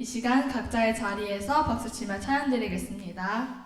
이 시간 각자의 자리에서 박수치며 찬양드리겠습니다.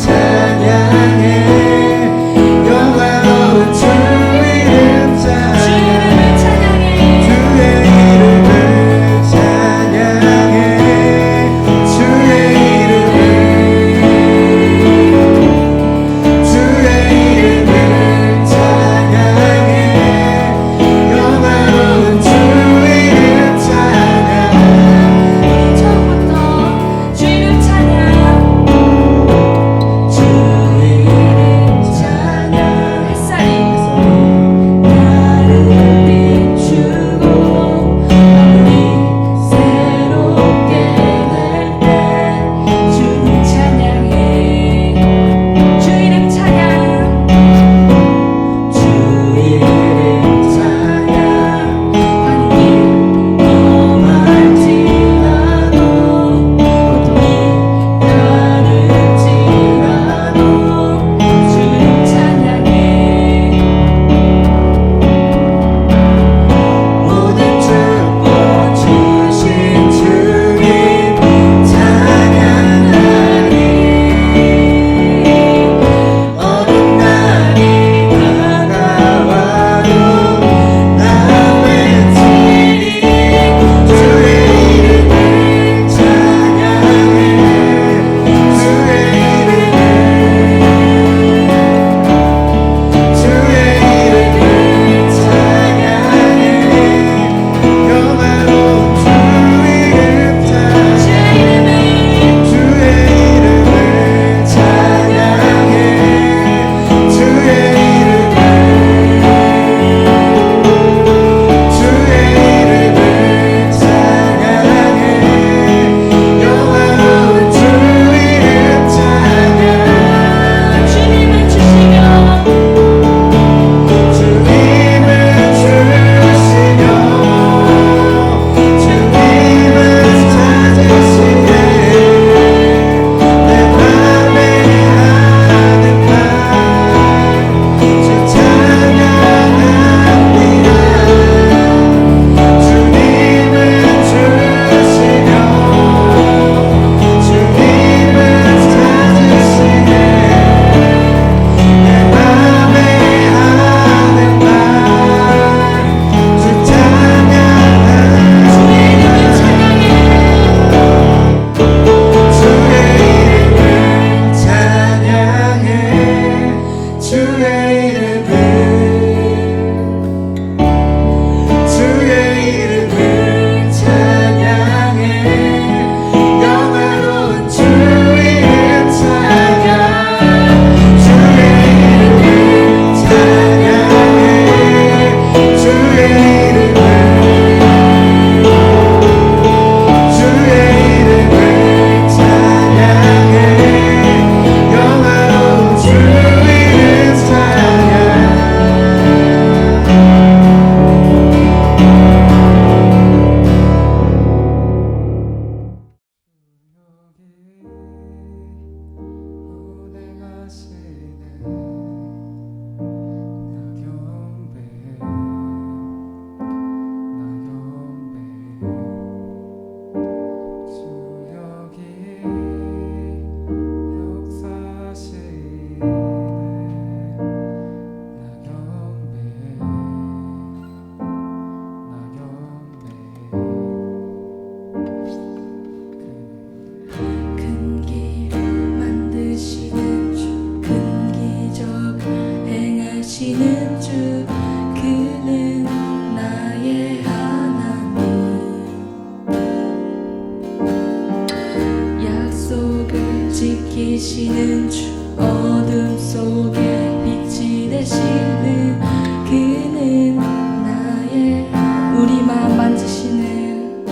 찬양해 영광 주의 이름 지키시는 주 어둠 속에 빛이 되시는 그는 나의 우리 마음 만지시는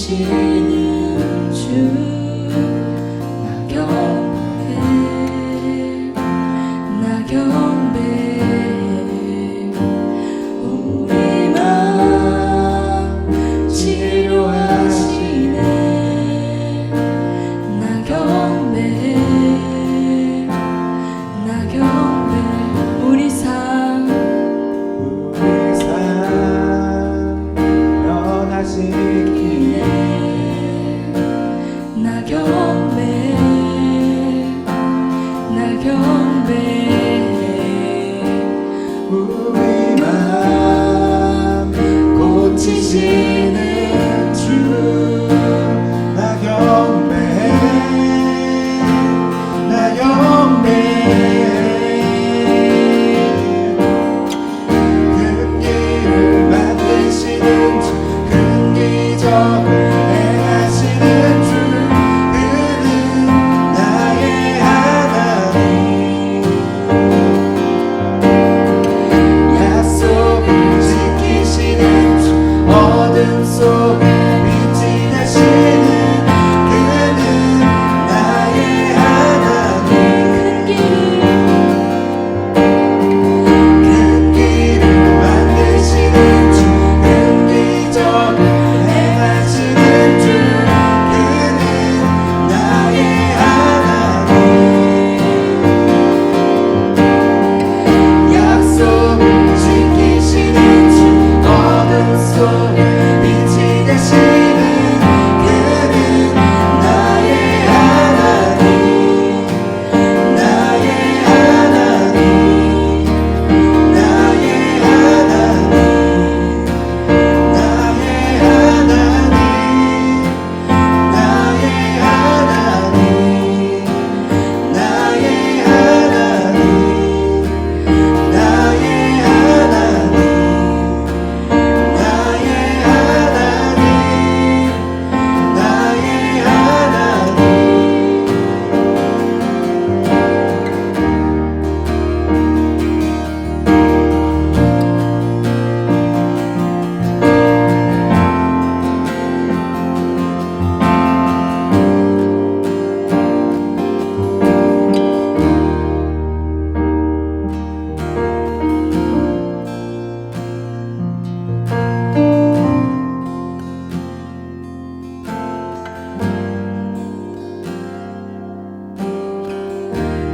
만지시는 주 나경배 우리 마음 치료하시네 나경배 우리 삶 변화시키네 나경배 우리 마음 고치시는 주 나경배 큰 길을 만드시는 주 큰 기적을 행하시는 주 그는 나의 하나님 약속을 지키시는 주 어둠 속에 빛이 되시는 그는 나의 하나님 큰 길을 만드시는 주 큰 기적을 행하시는 주 그는 나의 하나님 약속을 지키시는 주 어둠 속에 빛이 되시는 그는 나의 하나님 나의 하나님 나의 하나님 나의 하나님 나의 하나님 나의 하나님 나의 하나님 나의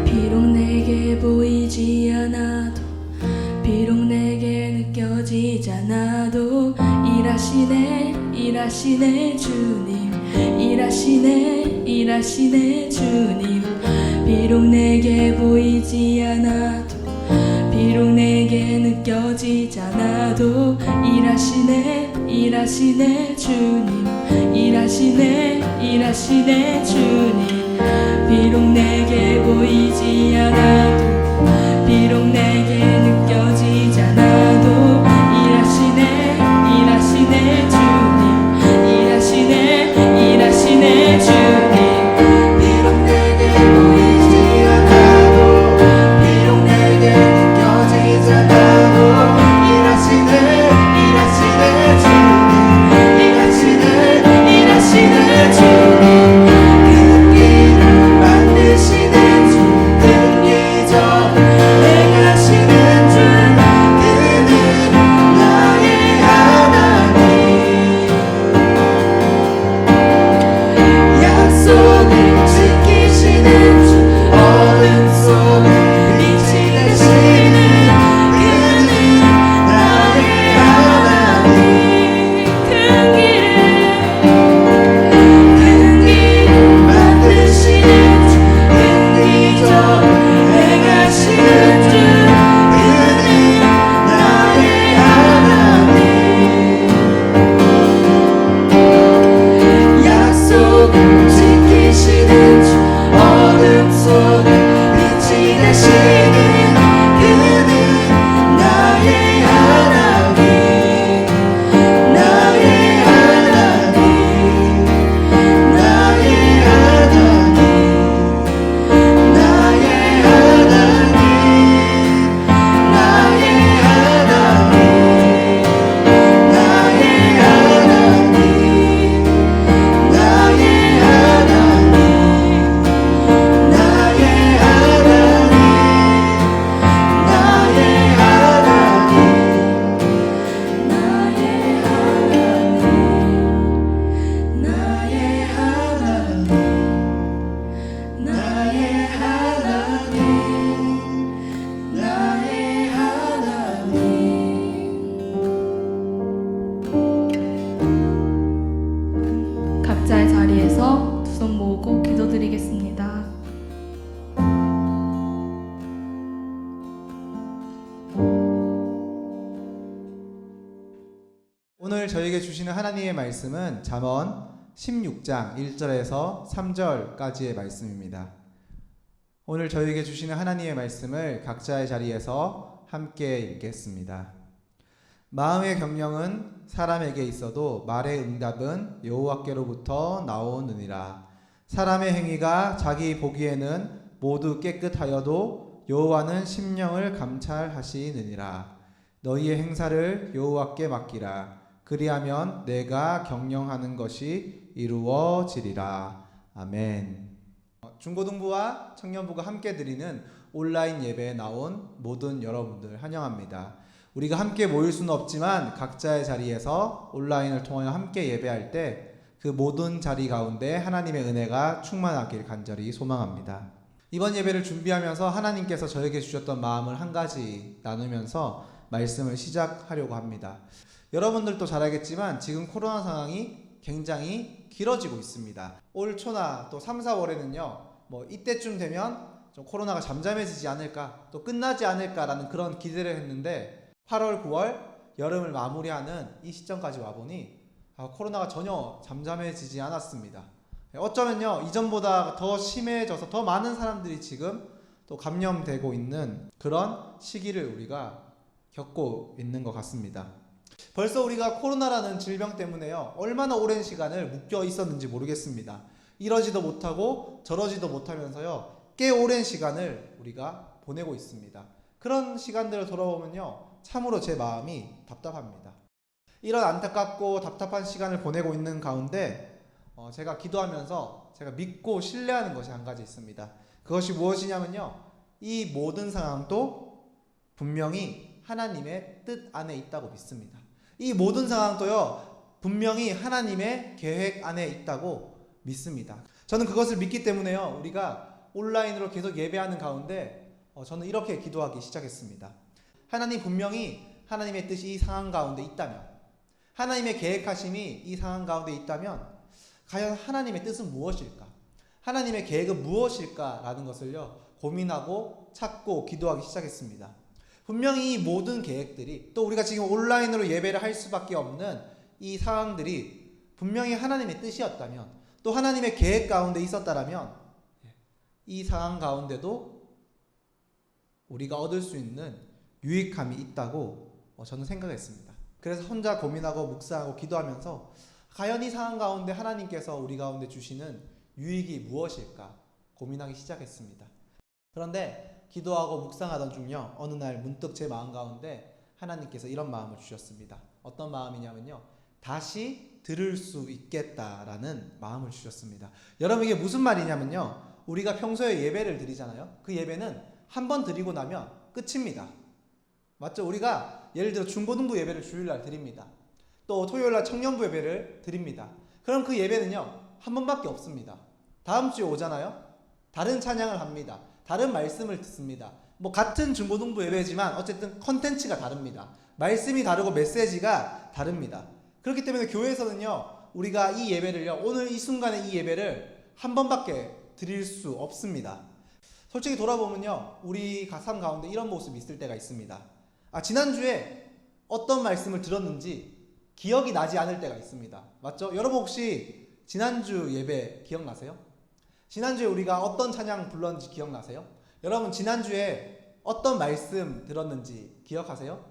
비록 내게 보이지 않아도 비록 내게 느껴지지 않아도 일하시네 주님 일하시네 주님 비록 내게 보이지 않아도 비록 내게 느껴지지 않아도 일하시네 주님 일하시네 주님 비록 내게 보이지 않아도 비록 내게 느껴지지 않아도 일하시네 주님 일하시네 주님 비록 내게 보이지 않아도 비록 내게 느껴지지 않아도 일하시네 주님 일하시네 주님 큰 길을 만드시는 주 큰 기적을 오늘 저에게 주시는 하나님의 말씀은 잠언 16장 1절에서 3절까지의 말씀입니다. 오늘 저에게 주시는 하나님의 말씀을 각자의 자리에서 함께 읽겠습니다. 마음의 경영은 사람에게 있어도 말의 응답은 여호와께로부터 나오느니라. 사람의 행위가 자기 보기에는 모두 깨끗하여도 여호와는 심령을 감찰하시느니라. 너희의 행사를 여호와께 맡기라. 그리하면 내가 경영하는 것이 이루어지리라. 아멘. 중고등부와 청년부가 함께 드리는 온라인 예배에 나온 모든 여러분들 환영합니다. 우리가 함께 모일 수는 없지만 각자의 자리에서 온라인을 통하여 함께 예배할 때 그 모든 자리 가운데 하나님의 은혜가 충만하길 간절히 소망합니다. 이번 예배를 준비하면서 하나님께서 저에게 주셨던 마음을 한 가지 나누면서 말씀을 시작하려고 합니다. 여러분들도 잘 알겠지만 지금 코로나 상황이 굉장히 길어지고 있습니다. 올 초나 또 3, 4월에는요 이때쯤 되면 좀 코로나가 잠잠해지지 않을까, 또 끝나지 않을까라는 그런 기대를 했는데 8월, 9월 여름을 마무리하는 이 시점까지 와보니 코로나가 전혀 잠잠해지지 않았습니다. 어쩌면요 이전보다 더 심해져서 더 많은 사람들이 지금 또 감염되고 있는 그런 시기를 우리가 겪고 있는 것 같습니다. 벌써 우리가 코로나라는 질병 때문에요 얼마나 오랜 시간을 묶여 있었는지 모르겠습니다. 이러지도 못하고 저러지도 못하면서요 꽤 오랜 시간을 우리가 보내고 있습니다. 그런 시간들을 돌아보면요 참으로 제 마음이 답답합니다. 이런 안타깝고 답답한 시간을 보내고 있는 가운데 제가 기도하면서 제가 믿고 신뢰하는 것이 한 가지 있습니다. 그것이 무엇이냐면요 이 모든 상황도 분명히 하나님의 뜻 안에 있다고 믿습니다. 이 모든 상황도요 분명히 하나님의 계획 안에 있다고 믿습니다. 저는 그것을 믿기 때문에요 우리가 온라인으로 계속 예배하는 가운데 저는 이렇게 기도하기 시작했습니다. 하나님, 분명히 하나님의 뜻이 이 상황 가운데 있다면, 하나님의 계획하심이 이 상황 가운데 있다면 과연 하나님의 뜻은 무엇일까? 하나님의 계획은 무엇일까? 라는 것을요 고민하고 찾고 기도하기 시작했습니다. 분명히 이 모든 계획들이, 또 우리가 지금 온라인으로 예배를 할 수밖에 없는 이 상황들이 분명히 하나님의 뜻이었다면, 또 하나님의 계획 가운데 있었다라면 이 상황 가운데도 우리가 얻을 수 있는 유익함이 있다고 저는 생각했습니다. 그래서 혼자 고민하고 묵상하고 기도하면서 과연 이 상황 가운데 하나님께서 우리 가운데 주시는 유익이 무엇일까 고민하기 시작했습니다. 그런데 기도하고 묵상하던 중요 어느 날 문득 제 마음 가운데 하나님께서 이런 마음을 주셨습니다. 어떤 마음이냐면요 다시 들을 수 있겠다라는 마음을 주셨습니다. 여러분, 이게 무슨 말이냐면요 우리가 평소에 예배를 드리잖아요. 그 예배는 한 번 드리고 나면 끝입니다. 맞죠? 우리가 예를 들어 중고등부 예배를 주일날 드립니다. 또 토요일날 청년부 예배를 드립니다. 그럼 그 예배는요 한 번밖에 없습니다. 다음 주에 오잖아요. 다른 찬양을 합니다. 다른 말씀을 듣습니다. 같은 중고등부 예배지만 어쨌든 컨텐츠가 다릅니다. 말씀이 다르고 메시지가 다릅니다. 그렇기 때문에 교회에서는요 우리가 이 예배를요 오늘 이 순간에 이 예배를 한 번밖에 드릴 수 없습니다. 솔직히 돌아보면요 우리 삶 가운데 이런 모습이 있을 때가 있습니다. 지난주에 어떤 말씀을 들었는지 기억이 나지 않을 때가 있습니다. 맞죠? 여러분 혹시 지난주 예배 기억나세요? 지난주에 우리가 어떤 찬양 불렀는지 기억나세요? 여러분 지난주에 어떤 말씀 들었는지 기억하세요?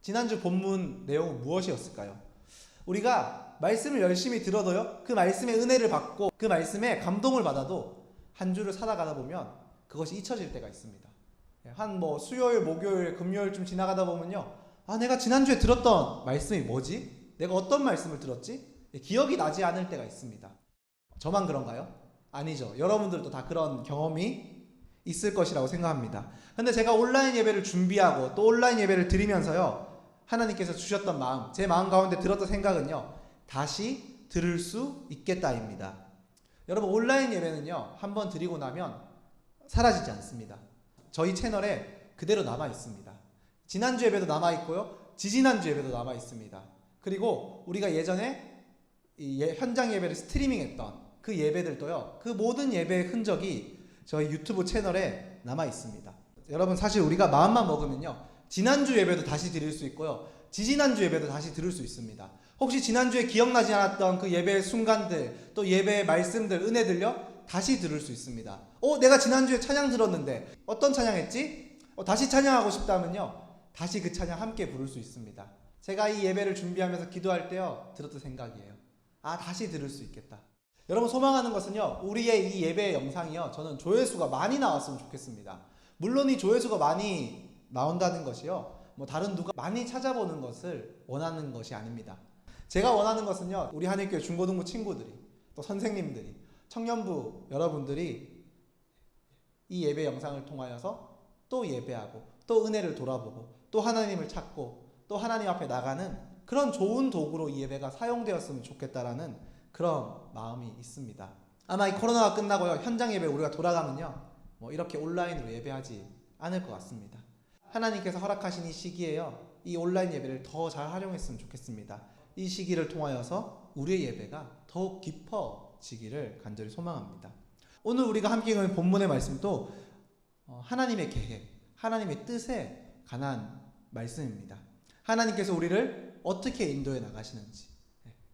지난주 본문 내용은 무엇이었을까요? 우리가 말씀을 열심히 들어도요 그 말씀의 은혜를 받고 그 말씀에 감동을 받아도 한 주를 살아가다 보면 그것이 잊혀질 때가 있습니다. 한 수요일, 목요일, 금요일쯤 지나가다 보면요 내가 지난주에 들었던 말씀이 뭐지? 내가 어떤 말씀을 들었지? 기억이 나지 않을 때가 있습니다. 저만 그런가요? 아니죠. 여러분들도 다 그런 경험이 있을 것이라고 생각합니다. 근데 제가 온라인 예배를 준비하고 또 온라인 예배를 드리면서요 하나님께서 주셨던 마음, 제 마음 가운데 들었던 생각은요 다시 들을 수 있겠다입니다. 여러분, 온라인 예배는요 한번 드리고 나면 사라지지 않습니다. 저희 채널에 그대로 남아 있습니다. 지난주 예배도 남아 있고요 지지난주 예배도 남아 있습니다. 그리고 우리가 예전에 현장 예배를 스트리밍했던 그 예배들도요 그 모든 예배의 흔적이 저희 유튜브 채널에 남아 있습니다. 여러분, 사실 우리가 마음만 먹으면요 지난주 예배도 다시 드릴 수 있고요 지지난주 예배도 다시 들을 수 있습니다. 혹시 지난주에 기억나지 않았던 그 예배의 순간들, 또 예배의 말씀들, 은혜들요? 다시 들을 수 있습니다. 내가 지난주에 찬양 들었는데 어떤 찬양했지? 다시 찬양하고 싶다면요, 다시 그 찬양 함께 부를 수 있습니다. 제가 이 예배를 준비하면서 기도할 때요, 들었던 생각이에요. 다시 들을 수 있겠다. 여러분, 소망하는 것은요, 우리의 이 예배의 영상이요, 저는 조회수가 많이 나왔으면 좋겠습니다. 물론 이 조회수가 많이 나온다는 것이요, 다른 누가 많이 찾아보는 것을 원하는 것이 아닙니다. 제가 원하는 것은요, 우리 한일교회 중고등부 친구들이, 또 선생님들이, 청년부 여러분들이 이 예배 영상을 통하여서 또 예배하고, 또 은혜를 돌아보고, 또 하나님을 찾고, 또 하나님 앞에 나가는 그런 좋은 도구로 이 예배가 사용되었으면 좋겠다라는 그런 마음이 있습니다. 아마 이 코로나가 끝나고요, 현장 예배 우리가 돌아가면요, 이렇게 온라인으로 예배하지 않을 것 같습니다. 하나님께서 허락하신 이 시기에요, 이 온라인 예배를 더 잘 활용했으면 좋겠습니다. 이 시기를 통하여서 우리의 예배가 더욱 깊어지기를 간절히 소망합니다. 오늘 우리가 함께 읽은 본문의 말씀도 하나님의 계획, 하나님의 뜻에 관한 말씀입니다. 하나님께서 우리를 어떻게 인도해 나가시는지,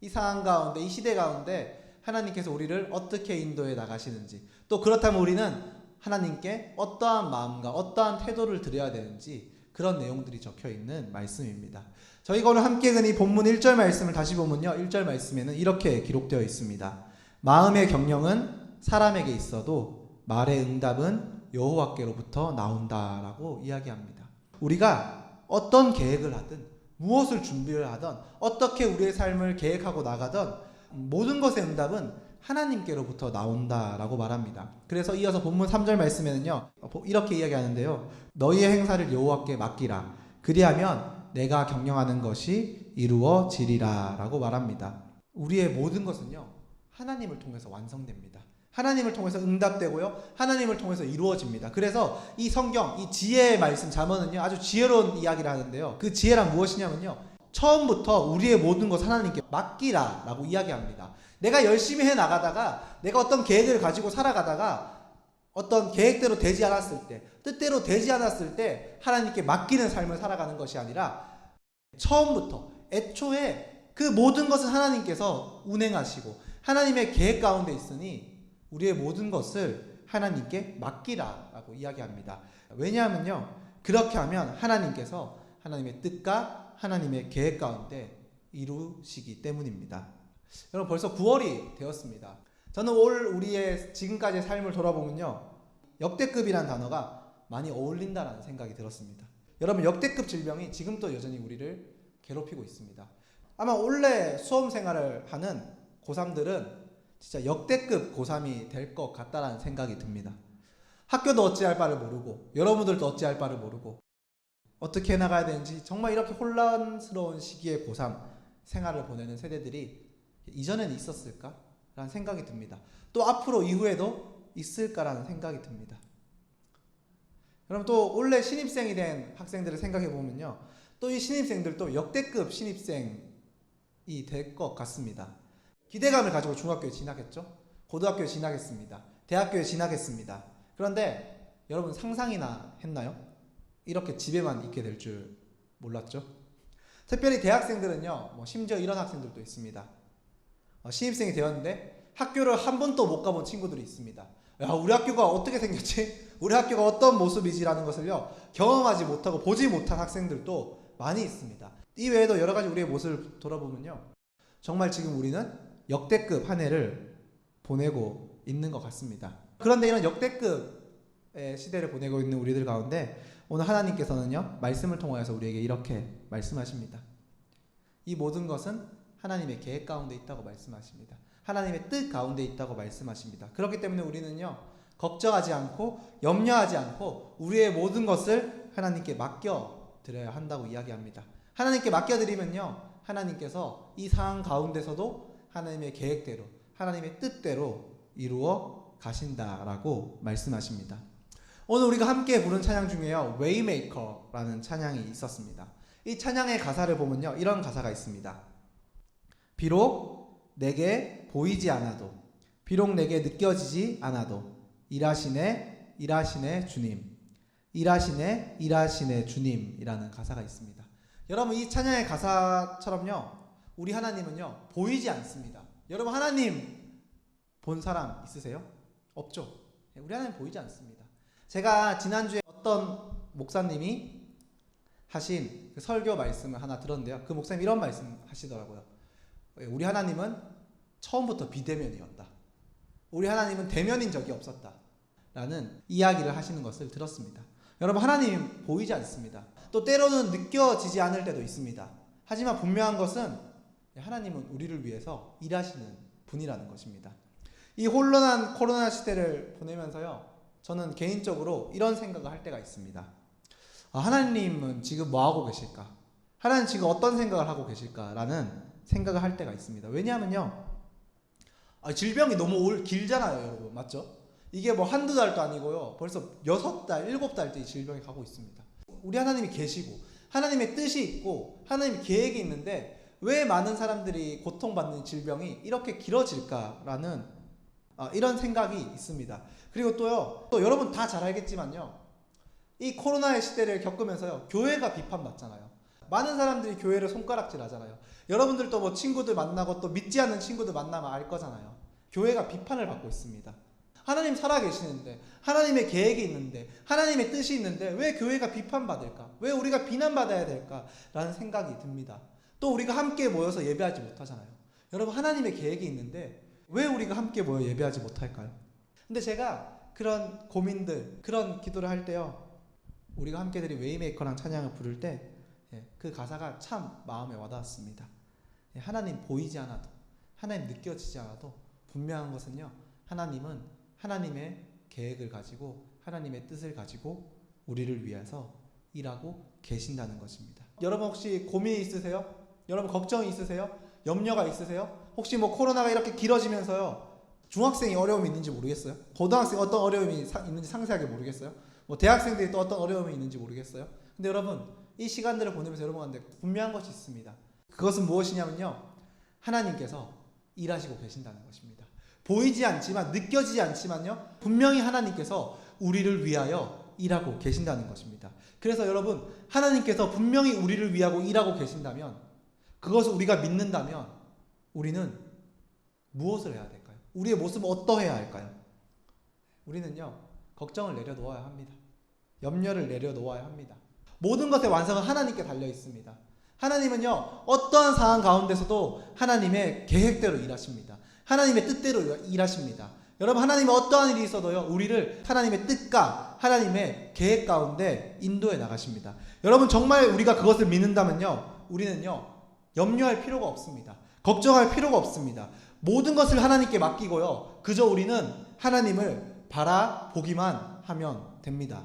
이 상황 가운데, 이 시대 가운데 하나님께서 우리를 어떻게 인도해 나가시는지, 또 그렇다면 우리는 하나님께 어떠한 마음과 어떠한 태도를 드려야 되는지, 그런 내용들이 적혀 있는 말씀입니다. 저희가 오늘 함께 읽은 이 본문 1절 말씀을 다시 보면요, 1절 말씀에는 이렇게 기록되어 있습니다. 마음의 경영은 사람에게 있어도 말의 응답은 여호와께로부터 나온다라고 이야기합니다. 우리가 어떤 계획을 하든, 무엇을 준비를 하든, 어떻게 우리의 삶을 계획하고 나가든 모든 것의 응답은 하나님께로부터 나온다라고 말합니다. 그래서 이어서 본문 3절 말씀에는요, 이렇게 이야기하는데요, 너희의 행사를 여호와께 맡기라. 그리하면 내가 경영하는 것이 이루어지리라 라고 말합니다. 우리의 모든 것은요, 하나님을 통해서 완성됩니다. 하나님을 통해서 응답되고요, 하나님을 통해서 이루어집니다. 그래서 이 성경, 이 지혜의 말씀 잠언은요, 아주 지혜로운 이야기를 하는데요, 그 지혜란 무엇이냐면요, 처음부터 우리의 모든 것 하나님께 맡기라 라고 이야기합니다. 내가 열심히 해 나가다가, 내가 어떤 계획을 가지고 살아가다가 어떤 계획대로 되지 않았을 때, 뜻대로 되지 않았을 때 하나님께 맡기는 삶을 살아가는 것이 아니라, 처음부터 애초에 그 모든 것은 하나님께서 운행하시고 하나님의 계획 가운데 있으니 우리의 모든 것을 하나님께 맡기라라고 이야기합니다. 왜냐하면요, 그렇게 하면 하나님께서 하나님의 뜻과 하나님의 계획 가운데 이루시기 때문입니다. 여러분, 벌써 9월이 되었습니다. 저는 올 우리의 지금까지의 삶을 돌아보면요, 역대급이라는 단어가 많이 어울린다는 생각이 들었습니다. 여러분, 역대급 질병이 지금도 여전히 우리를 괴롭히고 있습니다. 아마 원래 수험 생활을 하는 고3들은 진짜 역대급 고3이 될 것 같다라는 생각이 듭니다. 학교도 어찌할 바를 모르고, 여러분들도 어찌할 바를 모르고, 어떻게 해나가야 되는지 정말 이렇게 혼란스러운 시기에 고3 생활을 보내는 세대들이 이전에는 있었을까? 라는 생각이 듭니다. 또 앞으로 이후에도 있을까라는 생각이 듭니다. 여러분, 또 원래 신입생이 된 학생들을 생각해 보면요, 또 이 신입생들도 역대급 신입생이 될 것 같습니다. 기대감을 가지고 중학교에 진학했죠. 고등학교에 진학했습니다. 대학교에 진학했습니다. 그런데 여러분, 상상이나 했나요? 이렇게 집에만 있게 될 줄 몰랐죠. 특별히 대학생들은요, 심지어 이런 학생들도 있습니다. 신입생이 되었는데 학교를 한 번도 못 가본 친구들이 있습니다. 야, 우리 학교가 어떻게 생겼지? 우리 학교가 어떤 모습이지라는 것을요, 경험하지 못하고 보지 못한 학생들도 많이 있습니다. 이 외에도 여러 가지 우리의 모습을 돌아보면요, 정말 지금 우리는 역대급 한 해를 보내고 있는 것 같습니다. 그런데 이런 역대급의 시대를 보내고 있는 우리들 가운데 오늘 하나님께서는요, 말씀을 통하여서 우리에게 이렇게 말씀하십니다. 이 모든 것은 하나님의 계획 가운데 있다고 말씀하십니다. 하나님의 뜻 가운데 있다고 말씀하십니다. 그렇기 때문에 우리는요, 걱정하지 않고 염려하지 않고 우리의 모든 것을 하나님께 맡겨드려야 한다고 이야기합니다. 하나님께 맡겨드리면요, 하나님께서 이 상황 가운데서도 하나님의 계획대로, 하나님의 뜻대로 이루어 가신다라고 말씀하십니다. 오늘 우리가 함께 부른 찬양 중에요, Waymaker라는 찬양이 있었습니다. 이 찬양의 가사를 보면요, 이런 가사가 있습니다. 비록 내게 보이지 않아도, 비록 내게 느껴지지 않아도 일하시네 일하시네 주님, 일하시네 일하시네 주님이라는 가사가 있습니다. 여러분, 이 찬양의 가사처럼요, 우리 하나님은요 보이지 않습니다. 여러분 하나님 본 사람 있으세요? 없죠. 우리 하나님 보이지 않습니다. 제가 지난주에 어떤 목사님이 하신 그 설교 말씀을 하나 들었는데요. 그 목사님 이런 말씀 하시더라고요. 우리 하나님은 처음부터 비대면이었다. 우리 하나님은 대면인 적이 없었다. 라는 이야기를 하시는 것을 들었습니다. 여러분 하나님 보이지 않습니다. 또 때로는 느껴지지 않을 때도 있습니다. 하지만 분명한 것은 하나님은 우리를 위해서 일하시는 분이라는 것입니다. 이 혼란한 코로나 시대를 보내면서요, 저는 개인적으로 이런 생각을 할 때가 있습니다. 하나님은 지금 뭐 하고 계실까? 하나님 지금 어떤 생각을 하고 계실까라는 생각을 할 때가 있습니다. 왜냐하면요, 질병이 너무 길잖아요, 여러분. 맞죠? 이게 뭐 한두 달도 아니고요, 벌써 6달, 7달째 이 질병이 가고 있습니다. 우리 하나님이 계시고 하나님의 뜻이 있고 하나님의 계획이 있는데 왜 많은 사람들이 고통받는 질병이 이렇게 길어질까라는 이런 생각이 있습니다. 그리고 또 여러분 다 잘 알겠지만요, 이 코로나의 시대를 겪으면서요, 교회가 비판받잖아요. 많은 사람들이 교회를 손가락질 하잖아요. 여러분들도 뭐 친구들 만나고 또 믿지 않는 친구들 만나면 알 거잖아요. 교회가 비판을 받고 있습니다. 하나님 살아계시는데, 하나님의 계획이 있는데, 하나님의 뜻이 있는데 왜 교회가 비판받을까? 왜 우리가 비난받아야 될까? 라는 생각이 듭니다. 또 우리가 함께 모여서 예배하지 못하잖아요. 여러분 하나님의 계획이 있는데 왜 우리가 함께 모여 예배하지 못할까요? 근데 제가 그런 고민들, 그런 기도를 할 때요, 우리가 함께 드린 웨이메이커랑 찬양을 부를 때 그 가사가 참 마음에 와닿았습니다. 하나님 보이지 않아도, 하나님 느껴지지 않아도 분명한 것은요, 하나님은 하나님의 계획을 가지고 하나님의 뜻을 가지고 우리를 위해서 일하고 계신다는 것입니다. 여러분 혹시 고민이 있으세요? 여러분 걱정이 있으세요? 염려가 있으세요? 혹시 뭐 코로나가 이렇게 길어지면서요, 중학생이 어려움이 있는지 모르겠어요? 고등학생 어떤 어려움이 있는지 상세하게 모르겠어요? 뭐 대학생들이 또 어떤 어려움이 있는지 모르겠어요? 근데 여러분 이 시간들을 보내면서 여러분한테 분명한 것이 있습니다. 그것은 무엇이냐면요, 하나님께서 일하시고 계신다는 것입니다. 보이지 않지만, 느껴지지 않지만요, 분명히 하나님께서 우리를 위하여 일하고 계신다는 것입니다. 그래서 여러분, 하나님께서 분명히 우리를 위하고 일하고 계신다면, 그것을 우리가 믿는다면 우리는 무엇을 해야 될까요? 우리의 모습은 어떠해야 할까요? 우리는요, 걱정을 내려놓아야 합니다. 염려를 내려놓아야 합니다. 모든 것의 완성은 하나님께 달려 있습니다. 하나님은요, 어떠한 상황 가운데서도 하나님의 계획대로 일하십니다. 하나님의 뜻대로 일하십니다. 여러분 하나님은 어떠한 일이 있어도요, 우리를 하나님의 뜻과 하나님의 계획 가운데 인도해 나가십니다. 여러분 정말 우리가 그것을 믿는다면요, 우리는요 염려할 필요가 없습니다. 걱정할 필요가 없습니다. 모든 것을 하나님께 맡기고요, 그저 우리는 하나님을 바라보기만 하면 됩니다.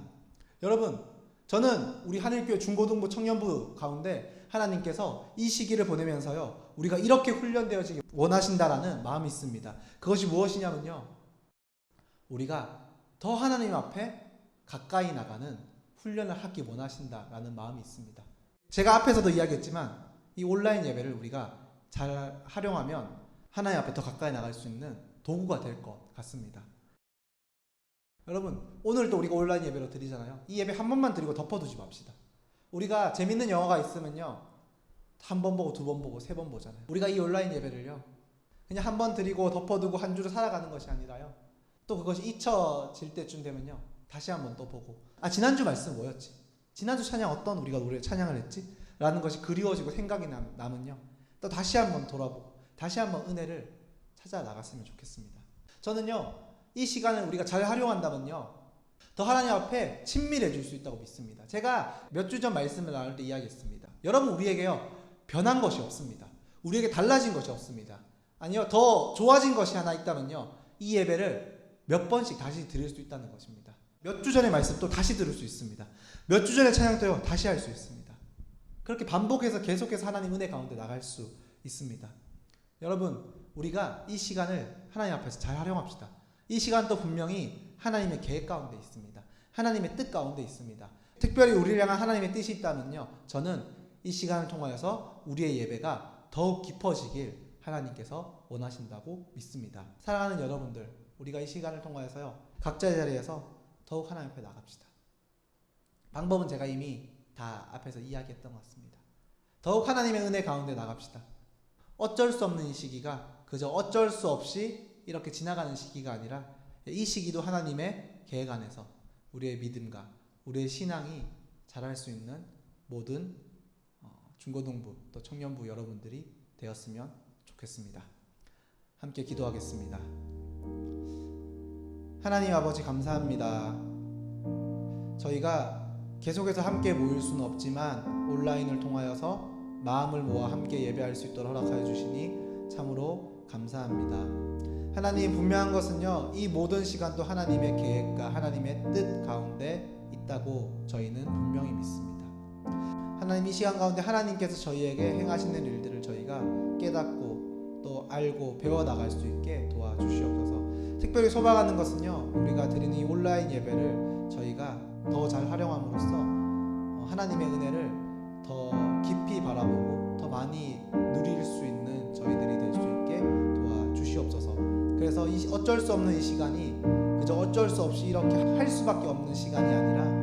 여러분, 저는 우리 하늘교회 중고등부 청년부 가운데 하나님께서 이 시기를 보내면서요, 우리가 이렇게 훈련되어지기 원하신다라는 마음이 있습니다. 그것이 무엇이냐면요, 우리가 더 하나님 앞에 가까이 나가는 훈련을 하기 원하신다라는 마음이 있습니다. 제가 앞에서도 이야기했지만 이 온라인 예배를 우리가 잘 활용하면 하나님 앞에 더 가까이 나갈 수 있는 도구가 될 것 같습니다. 여러분 오늘도 우리가 온라인 예배로 드리잖아요. 이 예배 한 번만 드리고 덮어두지 맙시다. 우리가 재밌는 영화가 있으면요, 한 번 보고 두 번 보고 세 번 보잖아요. 우리가 이 온라인 예배를요, 그냥 한 번 드리고 덮어두고 한 주로 살아가는 것이 아니라요, 또 그것이 잊혀질 때쯤 되면요, 다시 한 번 또 보고, 지난주 말씀 뭐였지? 지난주 찬양 어떤 우리가 노래 찬양을 했지? 라는 것이 그리워지고 생각이 남은요, 또 다시 한 번 돌아보고 다시 한 번 은혜를 찾아 나갔으면 좋겠습니다. 저는요, 이 시간을 우리가 잘 활용한다면요, 더 하나님 앞에 친밀해질 수 있다고 믿습니다. 제가 몇 주 전 말씀을 나눌 때 이야기했습니다. 여러분 우리에게요, 변한 것이 없습니다. 우리에게 달라진 것이 없습니다. 아니요, 더 좋아진 것이 하나 있다면요, 이 예배를 몇 번씩 다시 드릴 수 있다는 것입니다. 몇 주 전의 말씀 또 다시 들을 수 있습니다. 몇 주 전의 찬양도요, 다시 할 수 있습니다. 그렇게 반복해서 계속해서 하나님 은혜 가운데 나갈 수 있습니다. 여러분 우리가 이 시간을 하나님 앞에서 잘 활용합시다. 이 시간도 분명히 하나님의 계획 가운데 있습니다. 하나님의 뜻 가운데 있습니다. 특별히 우리를 향한 하나님의 뜻이 있다면요, 저는 이 시간을 통하여서 우리의 예배가 더욱 깊어지길 하나님께서 원하신다고 믿습니다. 사랑하는 여러분들, 우리가 이 시간을 통하여서요, 각자의 자리에서 더욱 하나님 앞에 나갑시다. 방법은 제가 이미 다 앞에서 이야기했던 것 같습니다. 더욱 하나님의 은혜 가운데 나갑시다. 어쩔 수 없는 이 시기가 그저 어쩔 수 없이 이렇게 지나가는 시기가 아니라 이 시기도 하나님의 계획 안에서 우리의 믿음과 우리의 신앙이 자랄 수 있는 모든 중고등부 또 청년부 여러분들이 되었으면 좋겠습니다. 함께 기도하겠습니다. 하나님 아버지 감사합니다. 저희가 계속해서 함께 모일 수는 없지만 온라인을 통하여서 마음을 모아 함께 예배할 수 있도록 허락하여 주시니 참으로 감사합니다. 하나님, 분명한 것은요, 이 모든 시간도 하나님의 계획과 하나님의 뜻 가운데 있다고 저희는 분명히 믿습니다. 하나님, 이 시간 가운데 하나님께서 저희에게 행하시는 일들을 저희가 깨닫고 또 알고 배워나갈 수 있게 도와주시옵소서. 특별히 소망하는 것은요, 우리가 드리는 이 온라인 예배를 저희가 더 잘 활용함으로써 하나님의 은혜를 더 깊이 바라보고 더 많이 누릴 수 있는 저희들이 될 수 있게 도와주시옵소서. 그래서 어쩔 수 없는 이 시간이 그저 어쩔 수 없이 이렇게 할 수밖에 없는 시간이 아니라